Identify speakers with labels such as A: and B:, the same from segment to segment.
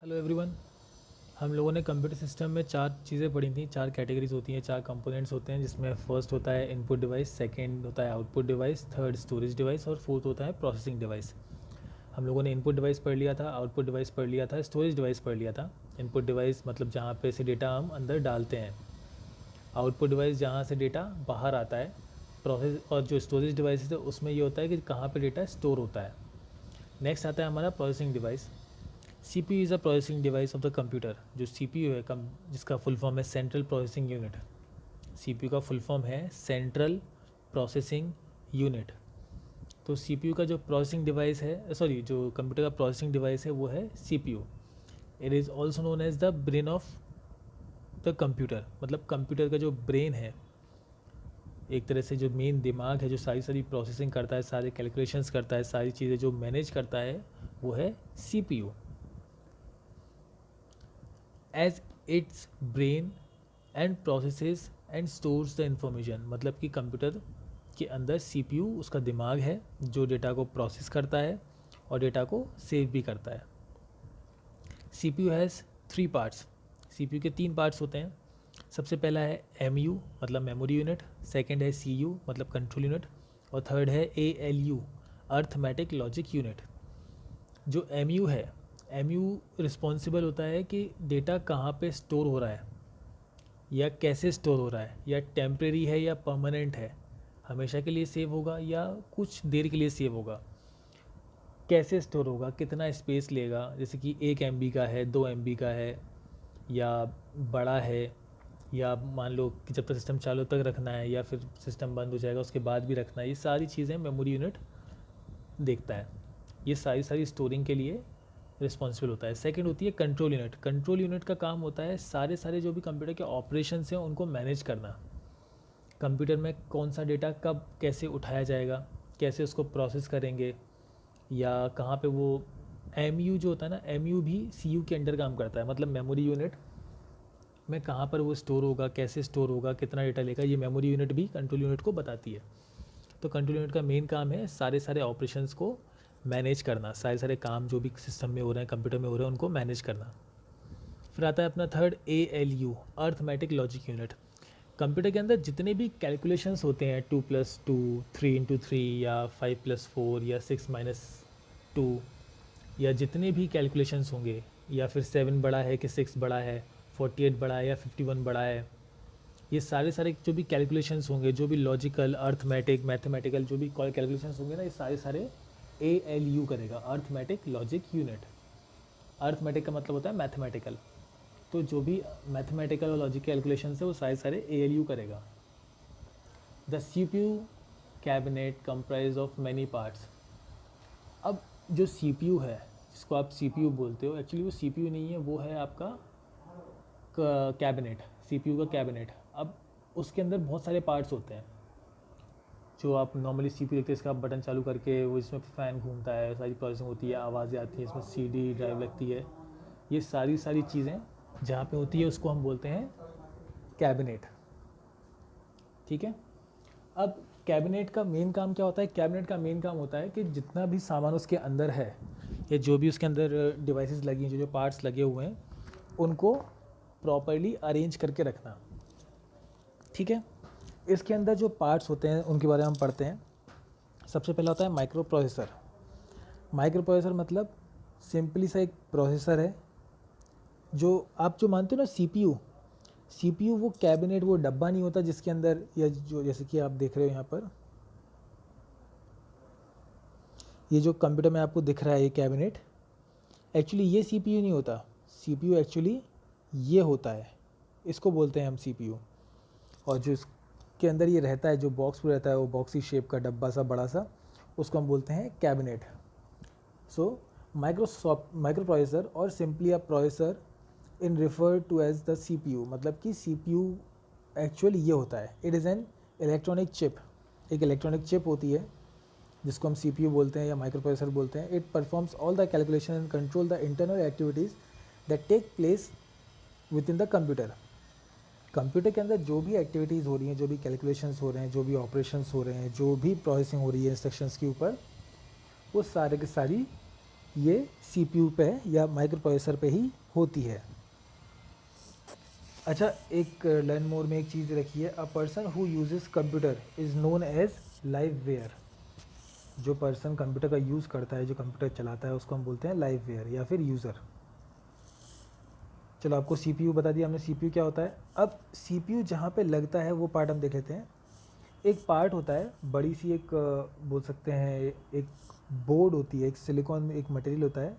A: Hello everyone. हम लोगों ने कंप्यूटर सिस्टम में चार चीज़ें पढ़ी थी। चार कैटेगरीज होती हैं, चार कंपोनेंट्स होते हैं, जिसमें फर्स्ट होता है इनपुट डिवाइस, सेकंड होता है output device, third storage device और फोर्थ होता है प्रोसेसिंग डिवाइस। हम लोगों ने इनपुट डिवाइस पढ़ लिया था, आउटपुट डिवाइस पढ़ लिया था, स्टोरेज डिवाइस पढ़ लिया था। इनपुट डिवाइस मतलब जहाँ पे से डेटा हम अंदर डालते हैं, आउटपुट डिवाइस जहाँ से डेटा बाहर आता है, प्रोसेस और जो स्टोरेज डिवाइस है उसमें ये होता है कि कहाँ पे डेटा स्टोर होता है। नेक्स्ट आता है हमारा processing device. CPU is a processing device of the computer. जो CPU है जिसका फुल फॉर्म है सेंट्रल प्रोसेसिंग यूनिट। CPU का फुल फॉर्म है सेंट्रल प्रोसेसिंग यूनिट। तो CPU का जो प्रोसेसिंग डिवाइस है, सॉरी, जो कंप्यूटर का प्रोसेसिंग डिवाइस है वो है CPU। It is also known as the brain of the computer. मतलब कंप्यूटर का जो ब्रेन है, एक तरह से जो मेन दिमाग है, जो सारी सारी प्रोसेसिंग करता है, सारे कैलकुलेशंस करता है, सारी चीज़ें जो मैनेज करता है, वो है CPU। As it's brain and processes and stores the information. मतलब कि कंप्यूटर के अंदर CPU उसका दिमाग है जो डेटा को प्रोसेस करता है और डेटा को सेव भी करता है। CPU has three parts. CPU के तीन पार्ट्स होते हैं। सबसे पहला है MU मतलब मेमोरी यूनिट, सेकंड है CU मतलब कंट्रोल यूनिट, और थर्ड है ALU अर्थमेटिक लॉजिक यूनिट। जो MU है, MU रिस्पॉन्सिबल होता है कि डेटा कहाँ पे स्टोर हो रहा है या कैसे स्टोर हो रहा है, या टेम्प्रेरी है या परमानेंट है, हमेशा के लिए सेव होगा या कुछ देर के लिए सेव होगा, कैसे स्टोर होगा, कितना स्पेस लेगा, जैसे कि 1 MB का है, 2 MB का है, या बड़ा है, या मान लो कि जब तक सिस्टम चालू तक रखना है या फिर सिस्टम बंद हो जाएगा उसके बाद भी रखना है। ये सारी चीज़ें मेमोरी यूनिट देखता है। ये सारी सारी स्टोरिंग के लिए रिस्पॉन्सिबल होता है। सेकंड होती है कंट्रोल यूनिट। कंट्रोल यूनिट का काम होता है सारे सारे जो भी कंप्यूटर के ऑपरेशंस हैं उनको मैनेज करना। कंप्यूटर में कौन सा डेटा कब कैसे उठाया जाएगा, कैसे उसको प्रोसेस करेंगे, या कहाँ पे वो MU जो होता है ना, MU भी CU के अंडर काम करता है। मतलब मेमोरी यूनिट में कहाँ पर वो स्टोर होगा, कैसे स्टोर होगा, कितना डेटा लेगा, ये मेमोरी यूनिट भी कंट्रोल यूनिट को बताती है। तो कंट्रोल यूनिट का मेन काम है सारे सारे ऑपरेशंस को मैनेज करना, सारे सारे काम जो भी सिस्टम में हो रहे हैं, कंप्यूटर में हो रहे हैं, उनको मैनेज करना। फिर आता है अपना third ALU arithmetic logic unit. Computer के अंदर जितने भी कैलकुलेशंस होते हैं, 2+2, 3×3 या 5+4 या 6−2, या जितने भी कैलकुलेशंस होंगे, या फिर 7 बड़ा है कि 6 बड़ा है, 48 बड़ा है या 51 बड़ा है, ये सारे सारे जो भी कैलकुलेशंस होंगे, जो भी लॉजिकल, अर्थमेटिक, मैथमेटिकल जो भी कैलकुलेशंस होंगे ना, ये सारे सारे ALU करेगा, अर्थमेटिक लॉजिक यूनिट। अर्थमेटिक का मतलब होता है मैथमेटिकल। तो जो भी मैथमेटिकल और लॉजिक कैलकुलेशन है वो सारे सारे ALU करेगा। The CPU cabinet comprise of many parts. अब जो CPU है, जिसको आप CPU बोलते हो, एक्चुअली वो CPU नहीं है, वो है आपका कैबिनेट, CPU का कैबिनेट। अब उसके अंदर बहुत सारे पार्ट्स होते हैं। जो आप नॉर्मली CPU देखते हैं, इसका आप बटन चालू करके वो इसमें फ़ैन घूमता है, सारी प्रोसेसिंग होती है, आवाज़ें आती हैं, इसमें CD ड्राइव लगती है, ये सारी सारी चीज़ें जहाँ पे होती है उसको हम बोलते हैं कैबिनेट। ठीक है। अब कैबिनेट का मेन काम क्या होता है? कैबिनेट का मेन काम होता है कि जितना भी सामान उसके अंदर है, या जो भी उसके अंदर डिवाइसेस लगी हैं, जो जो पार्ट्स लगे हुए हैं, उनको प्रॉपर्ली अरेंज करके रखना। ठीक है। इसके अंदर जो पार्ट्स होते हैं उनके बारे में हम पढ़ते हैं। सबसे पहला होता है माइक्रो प्रोसेसर। माइक्रो प्रोसेसर मतलब सिंपली सा एक प्रोसेसर है, जो आप जो मानते हो ना CPU वो कैबिनेट, वो डब्बा नहीं होता जिसके अंदर, या जो जैसे कि आप देख रहे हो यहाँ पर, ये जो कंप्यूटर में आपको दिख रहा है ये कैबिनेट, एक्चुअली ये CPU नहीं होता। CPU एक्चुअली ये होता है, इसको बोलते हैं हम CPU। और जो इसके अंदर ये रहता है, जो बॉक्स में रहता है, वो बॉक्सी शेप का डब्बा सा बड़ा सा, उसको हम बोलते हैं कैबिनेट। सो माइक्रो प्रोसेसर और simply a processor in refer to as the CPU। मतलब कि CPU एक्चुअली ये होता है, it is an electronic chip. एक इलेक्ट्रॉनिक चिप होती है जिसको हम CPU बोलते हैं या माइक्रो प्रोसेसर बोलते हैं। It performs all the calculation and control the internal activities that take place within the computer. Computer के अंदर जो भी एक्टिविटीज़ हो रही हैं, जो भी कैलकुलेशंस हो रहे हैं, जो भी ऑपरेशंस हो रहे हैं, जो भी प्रोसेसिंग हो रही है इंस्ट्रक्शंस के ऊपर, वो सारे के सारी
B: ये CPU पे या माइक्रो प्रोसेसर पे ही होती है। अच्छा, एक लर्न मोर में एक चीज़ रखी है, a person who uses computer is known as liveware. जो पर्सन कंप्यूटर का यूज़ करता है, जो कंप्यूटर चलाता है, उसको हम बोलते हैं लाइव वेयर या फिर यूज़र। चलो, आपको CPU बता दिया हमने, CPU क्या होता है। अब CPU जहाँ पे लगता है वो पार्ट हम देख लेते हैं। एक पार्ट होता है, बड़ी सी एक बोल सकते हैं एक बोर्ड होती है, एक सिलिकॉन एक मटेरियल होता है,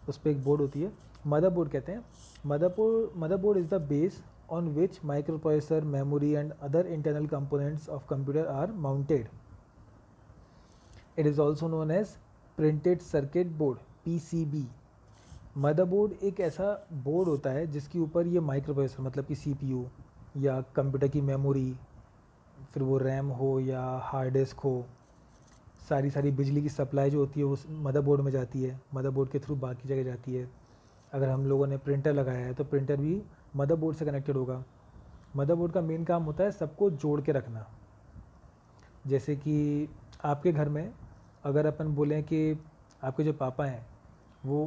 B: उस पर एक बोर्ड होती है, मदरबोर्ड कहते हैं। Motherboard is the base on which microprocessor, memory and other internal components of computer are mounted. It is also known as printed circuit board, PCB. Motherboard एक ऐसा बोर्ड होता है जिसके ऊपर ये माइक्रो प्रोसेसर मतलब कि CPU या कंप्यूटर की मेमोरी, फिर वो रैम हो या हार्ड डिस्क हो, सारी बिजली की सप्लाई जो होती है वो मदरबोर्ड में जाती है, मदरबोर्ड के थ्रू बाकी जगह जाती है। अगर हम लोगों ने प्रिंटर लगाया है तो प्रिंटर भी मदरबोर्ड से कनेक्टेड होगा। मदरबोर्ड का मेन काम होता है सबको जोड़ के रखना। जैसे कि आपके घर में अगर अपन बोलें कि आपके जो पापा हैं वो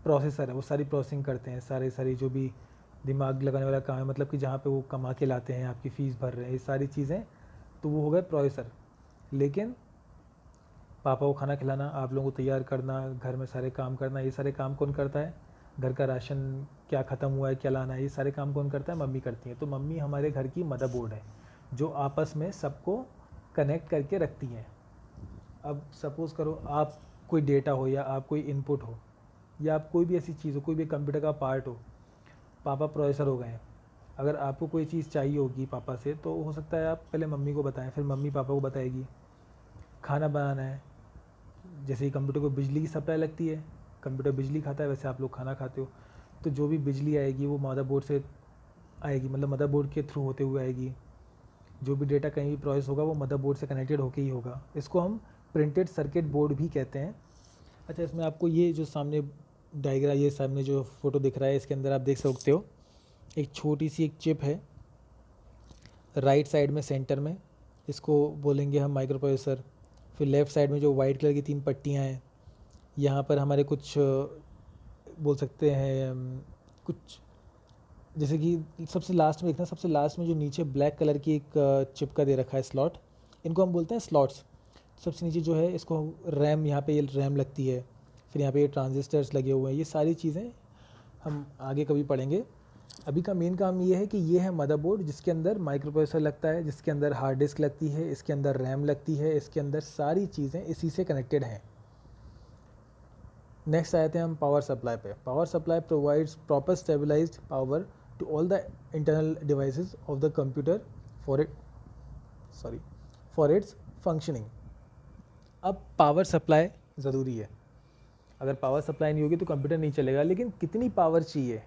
B: प्रोसेसर है, वो सारी प्रोसेसिंग करते हैं, सारी जो भी दिमाग लगाने वाला काम है, मतलब कि जहाँ पे वो कमा के लाते हैं, आपकी फ़ीस भर रहे हैं, ये सारी चीज़ें, तो वो हो गए प्रोसेसर। लेकिन पापा को खाना खिलाना, आप लोगों को तैयार करना, घर में सारे काम करना, ये सारे काम कौन करता है। घर का राशन क्या ख़त्म हुआ है, क्या लाना है, ये सारे काम कौन करता है, मम्मी करती है। तो मम्मी हमारे घर की मदरबोर्ड है जो आपस में सबको कनेक्ट करके रखती हैं। अब सपोज़ करो आप कोई डेटा हो या आप कोई इनपुट हो या आप कोई भी ऐसी चीज़ हो, कोई भी कंप्यूटर का पार्ट हो, पापा प्रोसेसर हो गए हैं। अगर आपको कोई चीज़ चाहिए होगी पापा से तो हो सकता है आप पहले मम्मी को बताएं, फिर मम्मी पापा को बताएगी। खाना बनाना है, जैसे ही कंप्यूटर को बिजली की सप्लाई लगती है, कंप्यूटर बिजली खाता है, वैसे आप लोग खाना खाते हो, तो जो भी बिजली आएगी वो मदरबोर्ड से आएगी, मतलब मदरबोर्ड के थ्रू होते हुए आएगी। जो भी डेटा कहीं भी प्रोसेस होगा वो मदरबोर्ड से कनेक्टेड होके ही होगा। इसको हम प्रिंटेड सर्किट बोर्ड भी कहते हैं। अच्छा, इसमें आपको ये जो सामने डायग्राम, ये सामने जो फोटो दिख रहा है, इसके अंदर आप देख सकते हो एक छोटी सी एक चिप है राइट साइड में सेंटर में, इसको बोलेंगे हम माइक्रो प्रोसेसर। फिर लेफ़्ट साइड में जो वाइट कलर की 3 पट्टियाँ हैं, यहाँ पर हमारे कुछ बोल सकते हैं कुछ, जैसे कि सबसे लास्ट में देखना, सबसे लास्ट में जो नीचे ब्लैक कलर की एक चिपका दे रखा है स्लॉट, इनको हम बोलते हैं स्लॉट्स। सबसे नीचे जो है इसको रैम, यहाँ पे ये रैम लगती है, फिर यहाँ पे ये ट्रांजिस्टर्स लगे हुए हैं, ये सारी चीज़ें हम आगे कभी पढ़ेंगे। अभी का मेन काम ये है कि ये है मदरबोर्ड जिसके अंदर माइक्रो प्रोसेसर लगता है, जिसके अंदर हार्ड डिस्क लगती है, इसके अंदर रैम लगती है, इसके अंदर सारी चीज़ें इसी से कनेक्टेड हैं। नेक्स्ट आते हैं हम पावर सप्लाई पे। Power supply provides proper stabilized power to all the internal devices of the computer for its functioning. अब पावर सप्लाई ज़रूरी है, अगर पावर सप्लाई नहीं होगी तो कंप्यूटर नहीं चलेगा। लेकिन कितनी पावर चाहिए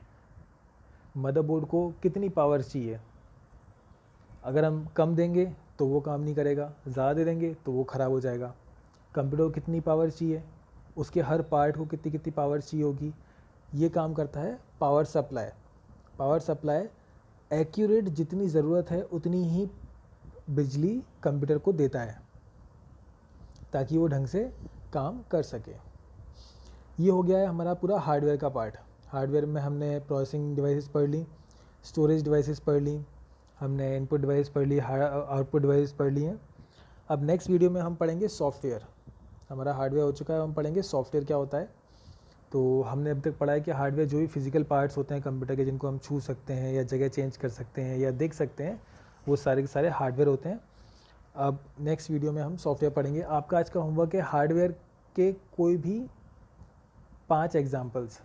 B: मदरबोर्ड को, कितनी पावर चाहिए। अगर हम कम देंगे तो वो काम नहीं करेगा, ज़्यादा दे देंगे तो वो ख़राब हो जाएगा। कंप्यूटर को कितनी पावर चाहिए, उसके हर पार्ट को कितनी कितनी पावर चाहिए होगी, ये काम करता है power supply. Power supply accurate जितनी ज़रूरत है उतनी ही बिजली कंप्यूटर को देता है ताकि वो ढंग से काम कर सके। ये हो गया है हमारा पूरा हार्डवेयर का पार्ट। हार्डवेयर में हमने प्रोसेसिंग डिवाइसेस पढ़ ली, स्टोरेज डिवाइसेस पढ़ ली, हमने इनपुट डिवाइस पढ़ ली, आउटपुट डिवाइस पढ़ ली हैं। अब नेक्स्ट वीडियो में हम पढ़ेंगे सॉफ्टवेयर। हमारा हार्डवेयर हो चुका है, हम पढ़ेंगे सॉफ्टवेयर क्या होता है। तो हमने अब तक पढ़ा है कि हार्डवेयर जो भी फिजिकल पार्ट्स होते हैं कंप्यूटर के, जिनको हम छू सकते हैं या जगह चेंज कर सकते हैं या देख सकते हैं, वो सारे के सारे हार्डवेयर होते हैं। अब नेक्स्ट वीडियो में हम सॉफ्टवेयर पढ़ेंगे। आपका आज का होमवर्क है हार्डवेयर के कोई भी 5 एग्जाम्पल्स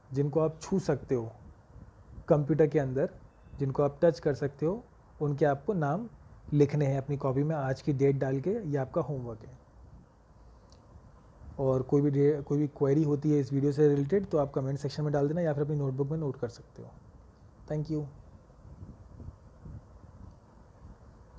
B: जिनको आप छू सकते हो कंप्यूटर के अंदर, जिनको आप टच कर सकते हो, उनके आपको नाम लिखने हैं अपनी कॉपी में, आज की डेट डाल के। ये आपका होमवर्क है। और कोई भी क्वेरी होती है इस वीडियो से रिलेटेड तो आप कमेंट सेक्शन में डाल देना या फिर अपनी नोटबुक में नोट कर सकते हो। Thank you.